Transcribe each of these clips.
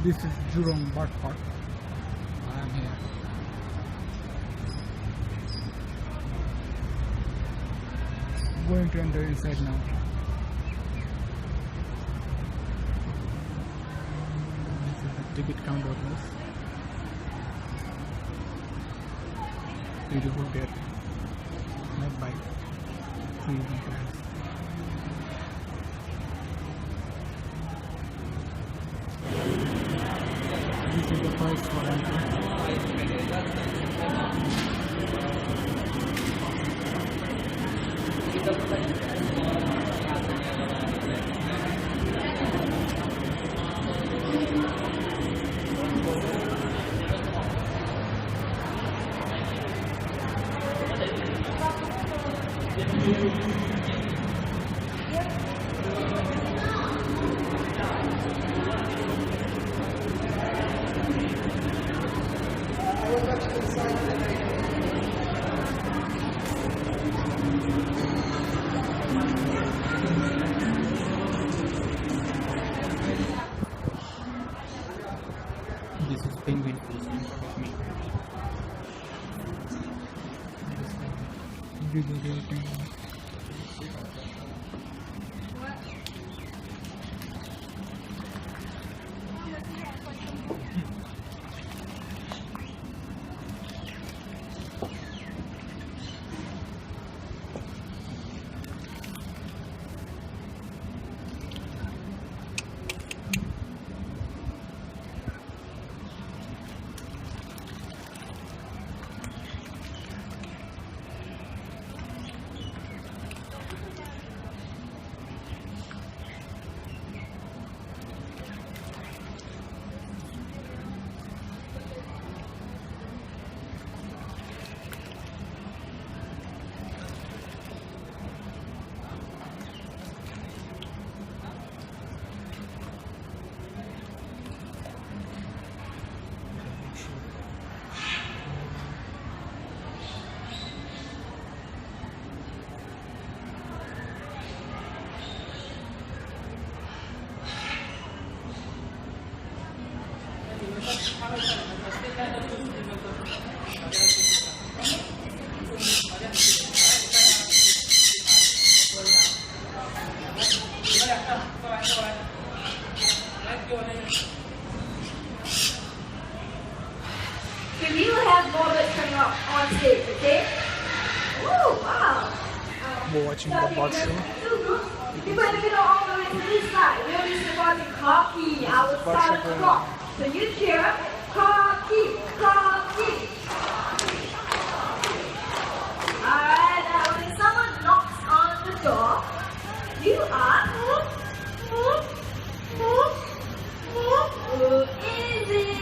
This is Jurong Bird Park. I am here. Going to enter inside now. This is the ticket counter place. Beautiful gate. Made by trees and plants. This is the price for entry. This is penguin fish in front of me. Beautiful penguin. If you have more birds coming up on stage, okay? Oh, wow. We're watching the bird show. If we're going to go all the way to this side, we'll be supporting coffee, our silent clock. So you cheer, coffee, coffee. Alright, now when someone knocks on the door, you are who is it?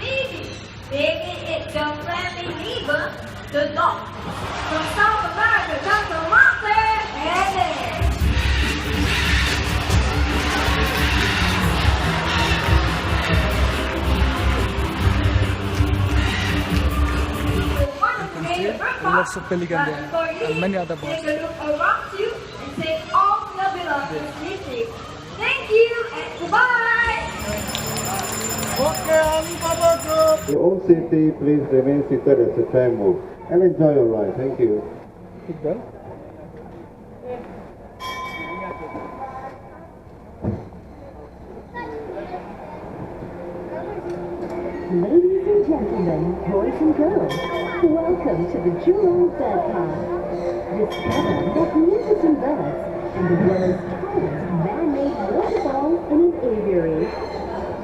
Maybe. Maybe it's your friendly neighbor, the dog. From South America, comes the Mountain Headed. Lots of pelican there and many other birds. Take a look around you and say all the belongings music. Thank you and goodbye. For your own safety, please remain seated as the tram moves and enjoy your ride. Thank you. Big bell. Ladies and gentlemen, boys and girls, welcome to the Jurong Bird Park. Discover magnificent birds and the world's tallest man-made waterfall in an aviary.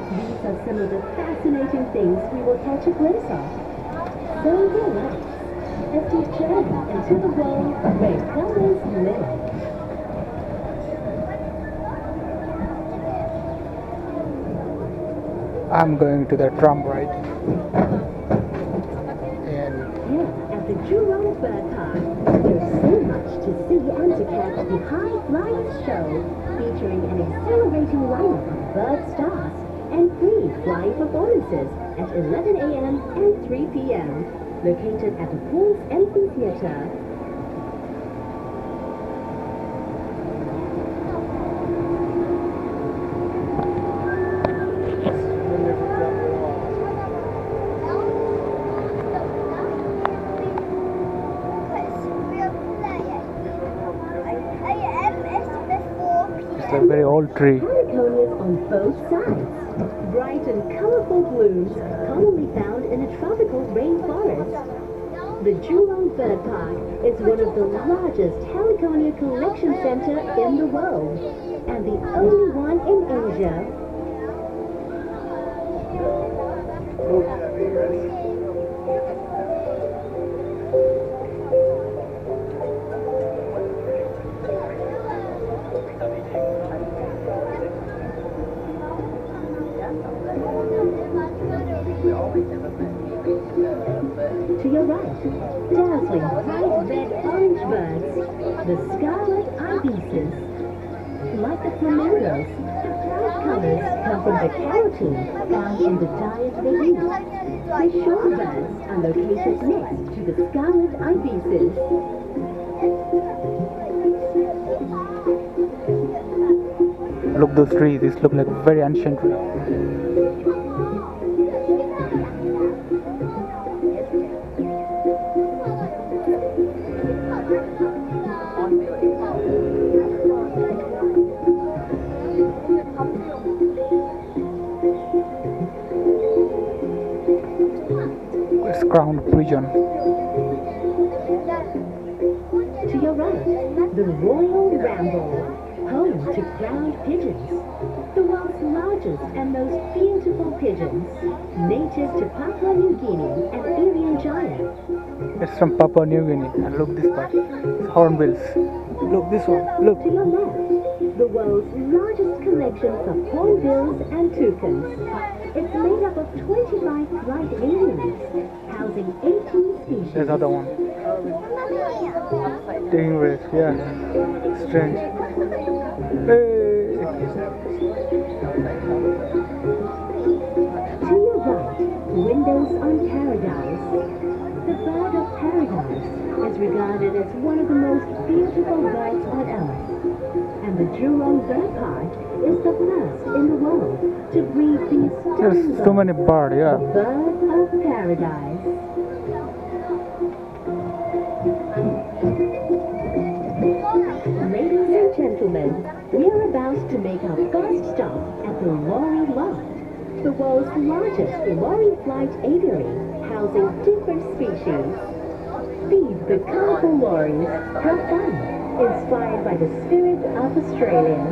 These are some of the fascinating things we will catch a glimpse of. So relax as we journey into the world where colors live. I'm going to the tram ride. And Here at the Jurong Bird Park, there's so much to see and to catch the High Flyers show, featuring an exhilarating lineup of bird stars and free flying performances at 11 a.m. and 3 p.m. Located at the Paul's Amphitheater. whole tree. Heliconias on both sides. Bright and colorful blooms commonly found in a tropical rainforest. The Jurong Bird Park is one of the largest heliconia collection center in the world and the only one in Asia. To your right, dazzling bright red-orange birds, the scarlet ibises. Like the flamingos, the bright colors come from the carotene found in the diet they eat. The shorebirds are located next to the scarlet ibises. Look those trees. These look like very ancient trees. It's Crown Prison. To your right, the Royal Ramble, home to crowned pigeons, the world's largest and most beautiful pigeons, native to Papua New Guinea and Irian Jaya. It's from Papua New Guinea. And look this part. It's hornbills. Look this one. Look. To your left, the world's largest collections of hornbills and toucans. It's made up of 25 bright aviaries, housing 18 species. There's another one. Taking rest. Yeah. Strange. Hey. To your right, windows on paradise. The bird of paradise is regarded as one of the most beautiful birds on earth. And the Jurong Bird Park is the first in the world to breed these There's stunning so many birds. Yeah. birds of paradise. Ladies and gentlemen, we are about to make our first stop at the Lorry Loft, the world's largest lorry flight aviary, housing different species. Feed the colorful lorries, have fun, inspired by the spirit of Australia.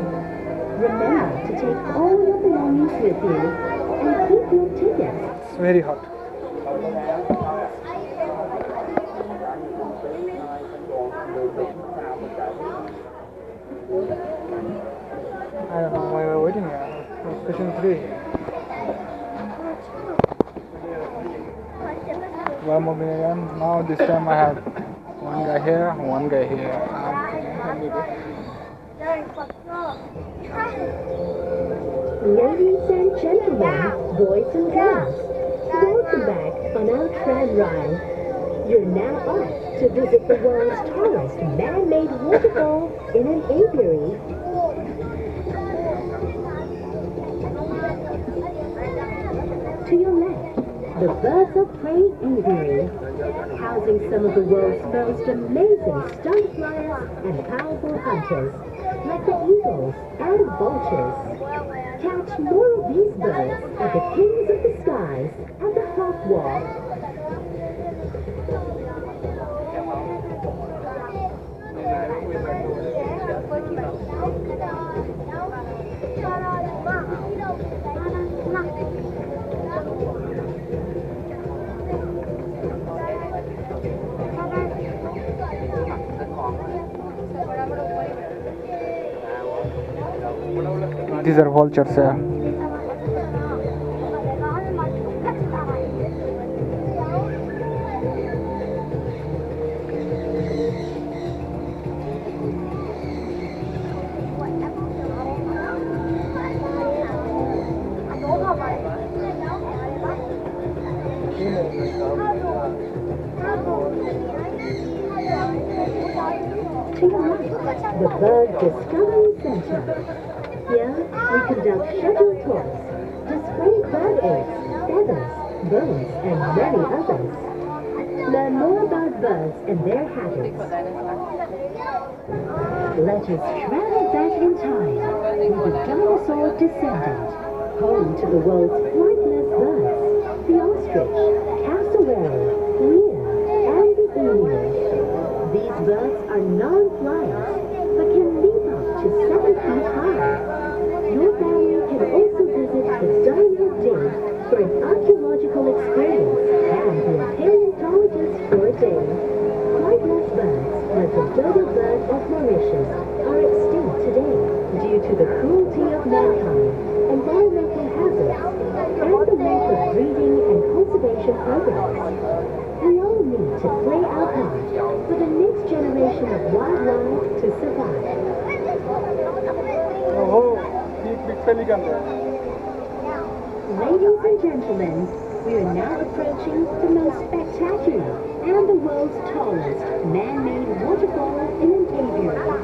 Remember to take all your belongings with you and keep your tickets. It's very hot. I don't know why we're waiting here. Station 3. One more minute and now this time I have one guy here, one guy here. Ladies and gentlemen, boys and girls, welcome back on our tram ride. You're now off to visit the world's tallest man-made waterfall in an aviary. To your left, the Birds of Prey aviary, housing some of the world's most amazing stunt flyers and powerful hunters, like the eagles and vultures. Catch more of these birds at the Kings of the Skies at the Hawk Walk. These are vultures. Yeah. To your right, the Bird Discovery Center. Here, we conduct scheduled tours, display bird eggs, feathers, bones, and many others. Learn more about birds and their habits. Let us travel back in time with the dinosaur descendant, home to the world's flightless birds, the ostrich, cassowary, deer, and the emu. These birds are non-flyers, but can leap up to 7 feet high. Your family can also visit the Dino Dig for an archaeological experience and be a paleontologist for a day. Flightless birds, like the dodo bird of Mauritius, are extinct today due to the cruelty of mankind, environmental hazards, and the lack of breeding and conservation programs. We all need to play our part for the next generation of wildlife to survive. Oh, big pelican there. Ladies and gentlemen, we are now approaching the most spectacular and the world's tallest man-made waterfall in an aviary.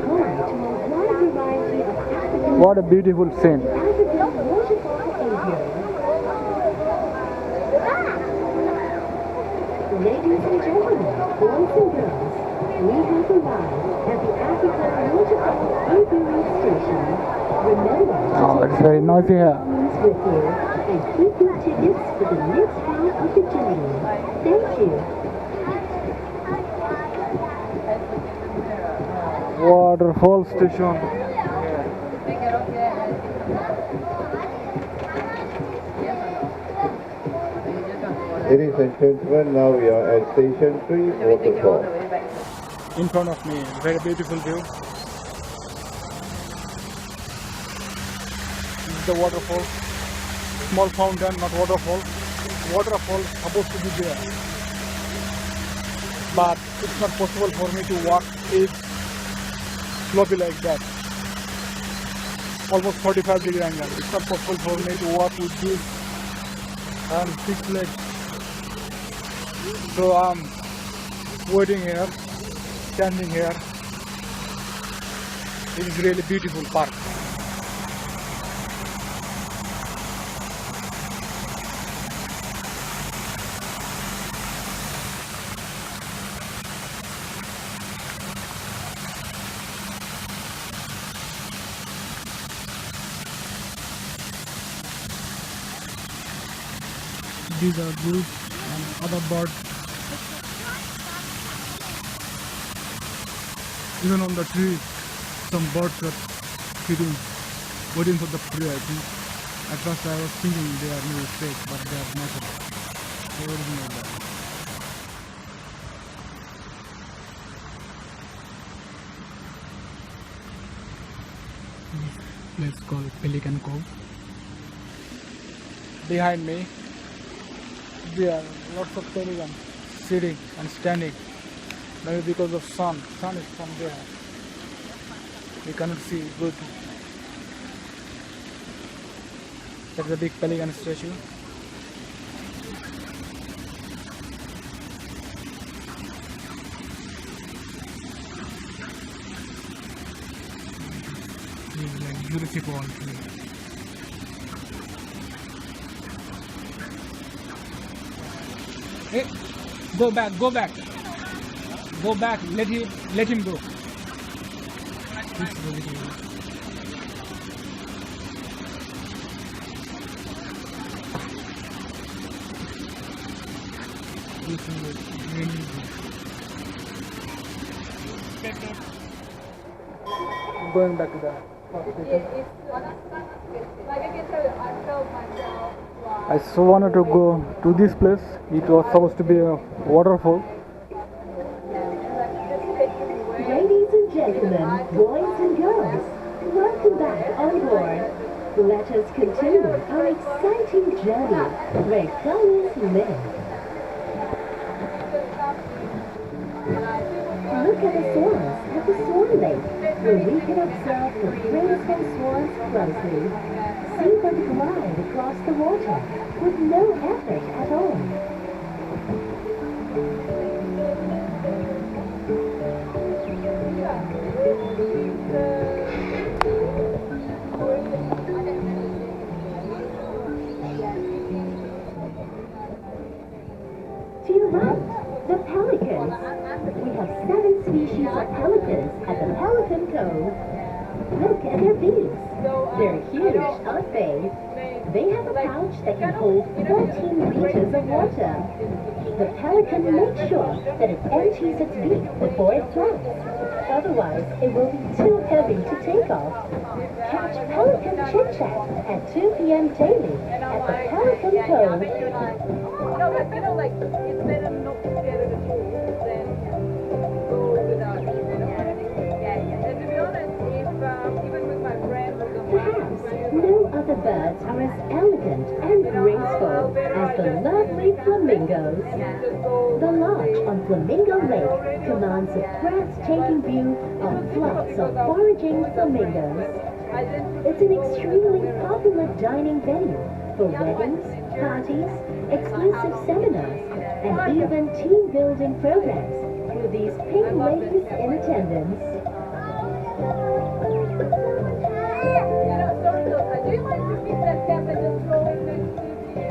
Home to a wide variety of African What a beautiful scene. African waterfall aviary. Ladies and gentlemen, boys and girls, we have arrived at the African Waterfall Aviary Station. Remember to Oh, it's very noisy here. rooms with you and keep your tickets for the next half of the journey. Thank you. Waterfall station. Ladies and gentlemen, now we are at Station 3, Waterfall. In front of me, very beautiful view. This is the waterfall. Small fountain, not waterfall. Waterfall is supposed to be there, but it's not possible for me to walk it slopey like that. Almost 45-degree angle. It's not possible for me to walk with this and 6 legs. So I'm waiting here, standing here. It is really beautiful park. These are goose and other birds. Even on the tree, some birds are feeding, waiting for the prey, I think. At first I was thinking they are maybe fake, but they are natural. They are original birds. This place called Pelican Cove. Behind me, there are lots of pelicans sitting and standing. Maybe because of sun. Sun is from there. We cannot see good. That's a big pelican statue. This is like Jurassic World here. Hey, go back, go back. Go back, let him go. This is really good. This is really good. Going back to the hospital. I so wanted to go to this place. It was supposed to be a waterfall. Ladies and gentlemen, boys and girls, welcome back on board. Let us continue our exciting journey where colors live. Look at the swans at the Swan Lake, where we can observe the graceful swans closely. See them glide across the water with no effort at all. To your right, the pelican of pelicans at the Pelican Cove. Look at their beaks. They're huge, aren't they? They have a pouch that can hold 14 liters of water. The pelican makes sure that it empties its beak before it flies. Otherwise, it will be too heavy to take off. Catch Pelican Chit Chat at 2 p.m. daily at the Pelican Cove. No, but you know, like, it's better not to get it at all than go without it, you know? And to be honest, if, even with my friends, Perhaps no other birds are as elegant and graceful as the lovely flamingos. The lodge on Flamingo Lake commands a breathtaking view of flocks of foraging flamingos. It's an extremely popular dining venue for weddings, parties, exclusive seminars, and even team-building programs with these pink ladies in attendance. Do you mind to pick that cap and just throw it next to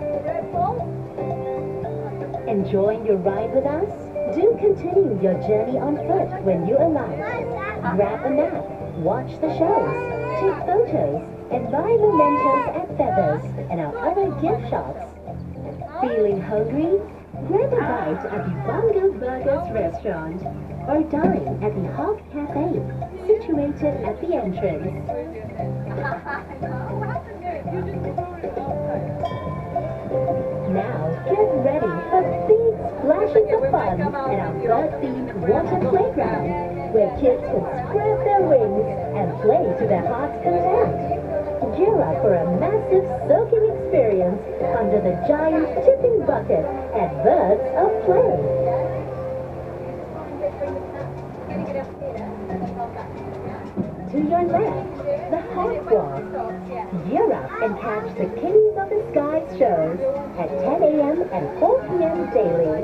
the red ball? Enjoying your ride with us? Do continue your journey on foot when you arrive. Grab a nap, watch the shows, take photos, and buy mementos at Feathers and our other gift shops. Feeling hungry? Grab a bite at the Bongo Burgers restaurant or dine at the Hawk Cafe, situated at the entrance. Now get ready for big splashes of fun at our bird-themed water playground, where kids can spread their wings and play to their heart's content. Gear up for a massive soaking experience under the giant tipping bucket at Birds of Play. To your left, the Hawk Walk. Gear up and catch the Kings of the Sky shows at 10 a.m. and 4 p.m. daily.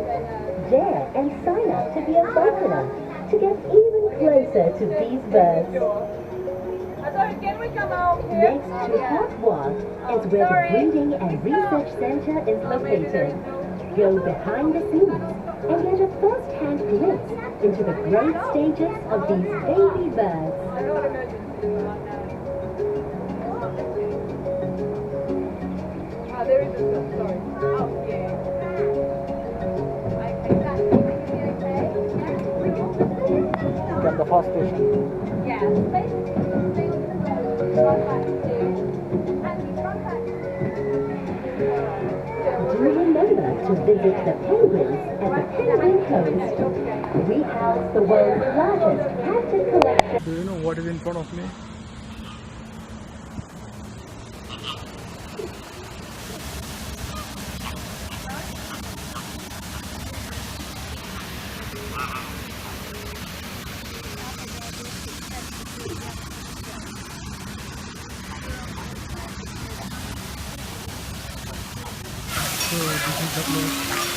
Dare and sign up to be a falconer to get even closer to these birds. Can we come out here? Next to Hot Walk is where the Breeding and Research Center is located. Go behind the scenes and get a first-hand glimpse into the growth stages of these baby birds. I don't imagine. There is a film, sorry. Oh, yeah. Then the first station. Do remember to visit the penguins at the Penguin Coast. We house the world's largest captive collection. Do you know what is in front of me? So this is the place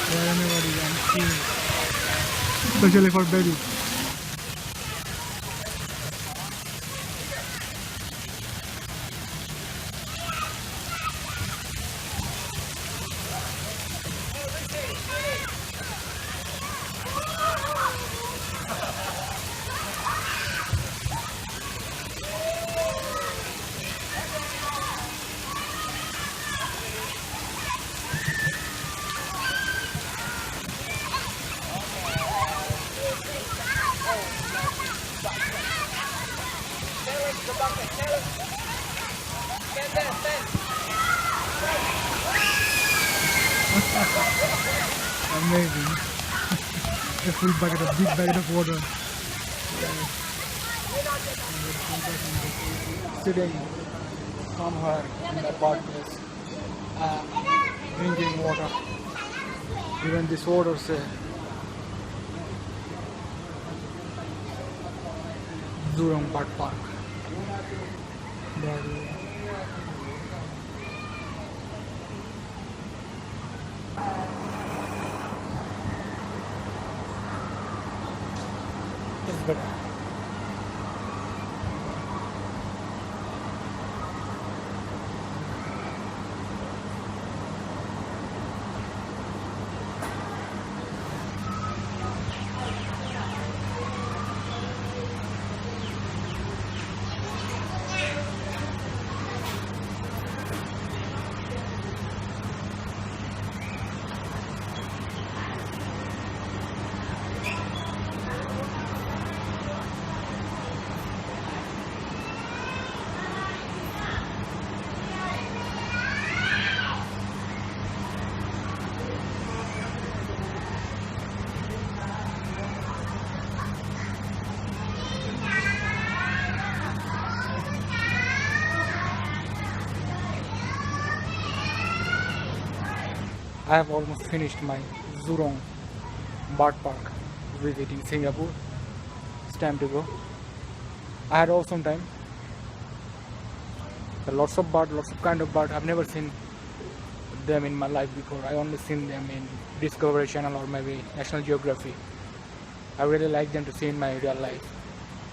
where anybody can see, especially for babies. Amazing. A full bucket, a big bucket of water. Sitting somewhere in the park place, drinking water. Even this water say Jurong Bird Park. It's better. I have almost finished my Jurong bird park visit in Singapore. It's time to go. I had awesome time. There are lots of birds, lots of kind of birds. I've never seen them in my life before. I only seen them in Discovery Channel or maybe National Geography. I really like them to see in my real life.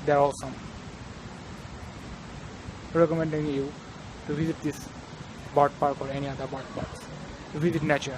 They're awesome. Recommending you to visit this bird park or any other bird parks. To visit nature.